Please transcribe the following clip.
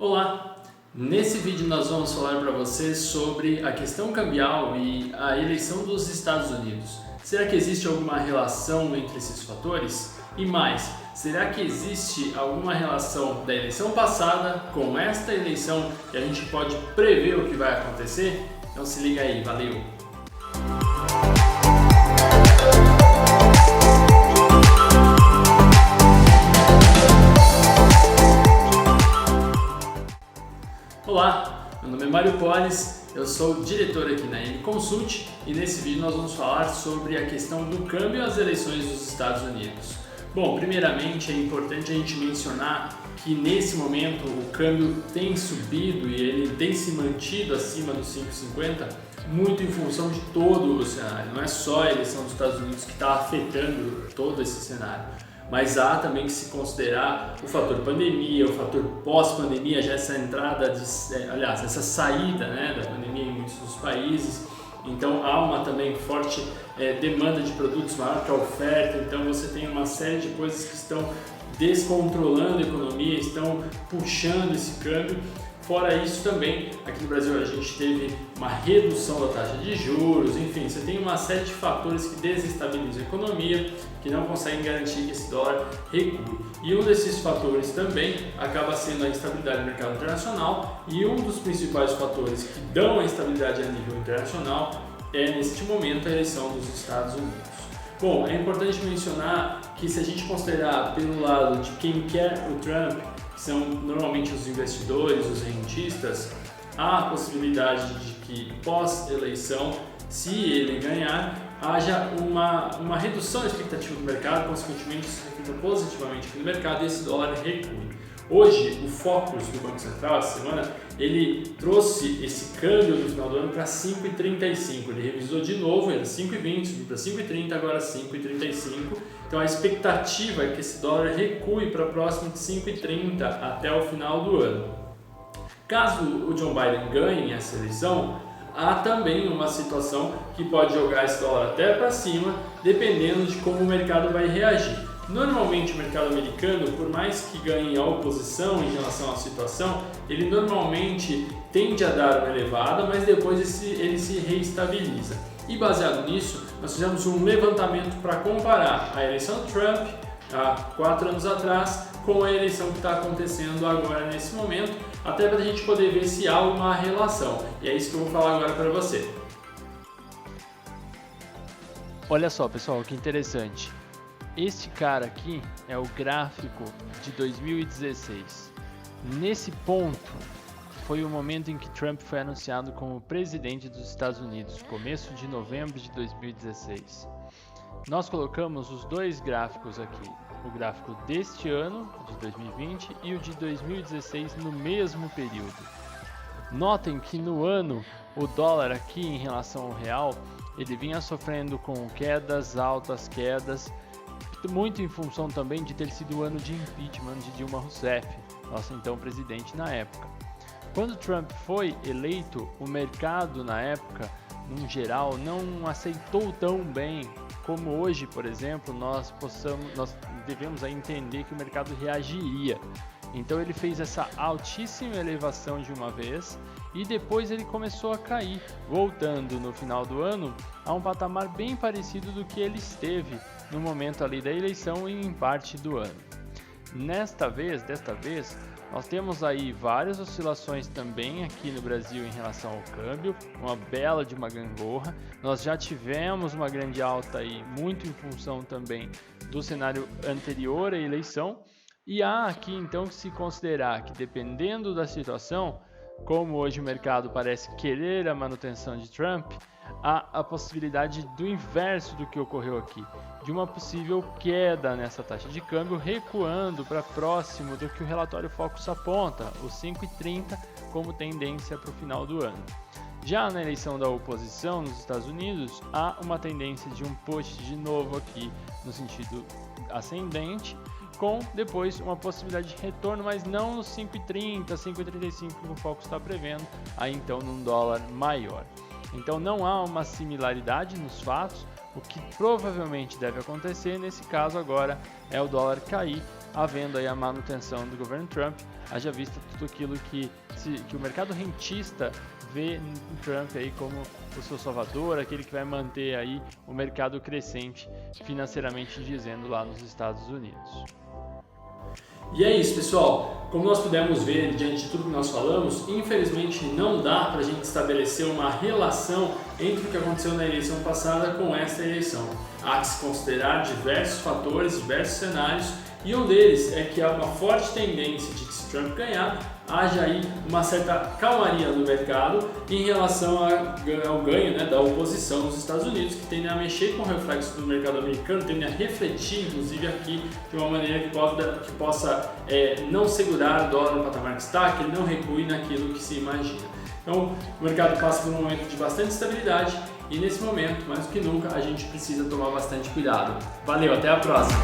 Olá! Nesse vídeo nós vamos falar para você sobre a questão cambial e a eleição dos Estados Unidos. Será que existe alguma relação entre esses fatores? E mais, será que existe alguma relação da eleição passada com esta eleição que a gente pode prever o que vai acontecer? Então se liga aí, valeu! Olá, meu nome é Mário Polis, eu sou diretor aqui na M-Consult e nesse vídeo nós vamos falar sobre a questão do câmbio às eleições dos Estados Unidos. Bom, primeiramente é importante a gente mencionar que nesse momento o câmbio tem subido e ele tem se mantido acima dos 5,50 muito em função de todo o cenário. Não é só a eleição dos Estados Unidos que está afetando todo esse cenário. Mas há também que se considerar o fator pandemia, o fator pós-pandemia, já essa entrada, essa saída da pandemia em muitos dos países. Então há uma também forte demanda de produtos maior que a oferta, então você tem uma série de coisas que estão descontrolando a economia, estão puxando esse câmbio. Fora isso também, aqui no Brasil a gente teve uma redução da taxa de juros, enfim, você tem uma série de fatores que desestabilizam a economia, que não conseguem garantir que esse dólar recue. E um desses fatores também acaba sendo a instabilidade do mercado internacional, e um dos principais fatores que dão a instabilidade a nível internacional é, neste momento, a eleição dos Estados Unidos. Bom, é importante mencionar que se a gente considerar pelo lado de quem quer o Trump, que são normalmente os investidores, os rentistas, há a possibilidade de que pós-eleição, se ele ganhar, haja uma redução da expectativa do mercado, consequentemente isso reflita positivamente no mercado e esse dólar recue. Hoje, o Focus do Banco Central, essa semana, ele trouxe esse câmbio no final do ano para 5,35. Ele revisou de novo, era 5,20, subiu para 5,30, agora 5,35. Então a expectativa é que esse dólar recue para próximo de 5,30 até o final do ano. Caso o Joe Biden ganhe essa eleição, há também uma situação que pode jogar esse dólar até para cima, dependendo de como o mercado vai reagir. Normalmente o mercado americano, por mais que ganhe a oposição em relação à situação, ele normalmente tende a dar uma elevada, mas depois ele se reestabiliza. E baseado nisso, nós fizemos um levantamento para comparar a eleição do Trump há 4 anos atrás com a eleição que está acontecendo agora nesse momento, até para a gente poder ver se há uma relação. E é isso que eu vou falar agora para você. Olha só, pessoal, que interessante. Este cara aqui é o gráfico de 2016. Nesse ponto, foi o momento em que Trump foi anunciado como presidente dos Estados Unidos, começo de novembro de 2016. Nós colocamos os dois gráficos aqui, o gráfico deste ano, de 2020, e o de 2016 no mesmo período. Notem que no ano, o dólar aqui em relação ao real, ele vinha sofrendo com quedas, altas quedas, muito em função também de ter sido o ano de impeachment de Dilma Rousseff, nosso então presidente na época. Quando Trump foi eleito, o mercado na época, no geral, não aceitou tão bem como hoje, por exemplo, nós devemos aí entender que o mercado reagiria. Então ele fez essa altíssima elevação de uma vez e depois ele começou a cair, voltando no final do ano a um patamar bem parecido do que ele esteve no momento ali da eleição e em parte do ano. Desta vez, nós temos aí várias oscilações também aqui no Brasil em relação ao câmbio, uma bela de uma gangorra. Nós já tivemos uma grande alta aí, muito em função também do cenário anterior à eleição. E há aqui então que se considerar que, dependendo da situação, como hoje o mercado parece querer a manutenção de Trump, há a possibilidade do inverso do que ocorreu aqui, de uma possível queda nessa taxa de câmbio, recuando para próximo do que o relatório Focus aponta, os 5,30 como tendência para o final do ano. Já na eleição da oposição nos Estados Unidos, há uma tendência de um push de novo aqui no sentido ascendente, com depois uma possibilidade de retorno, mas não nos 5,30, 5,35 que o Focus está prevendo, aí então num dólar maior. Então não há uma similaridade nos fatos, o que provavelmente deve acontecer nesse caso agora é o dólar cair havendo aí a manutenção do governo Trump, haja vista tudo aquilo que o mercado rentista vê em Trump aí como o seu salvador, aquele que vai manter aí o mercado crescente financeiramente dizendo lá nos Estados Unidos. E é isso, pessoal. Como nós pudemos ver diante de tudo que nós falamos, infelizmente não dá para a gente estabelecer uma relação entre o que aconteceu na eleição passada com esta eleição. Há que se considerar diversos fatores, diversos cenários, e um deles é que há uma forte tendência de que se Trump ganhar, haja aí uma certa calmaria no mercado em relação ao ganho, né, da oposição nos Estados Unidos, que tende a mexer com o reflexo do mercado americano, tende a refletir, inclusive aqui, de uma maneira que possa não segurar o dólar no patamar que está, que ele não recue naquilo que se imagina. Então, o mercado passa por um momento de bastante estabilidade e nesse momento, mais do que nunca, a gente precisa tomar bastante cuidado. Valeu, até a próxima!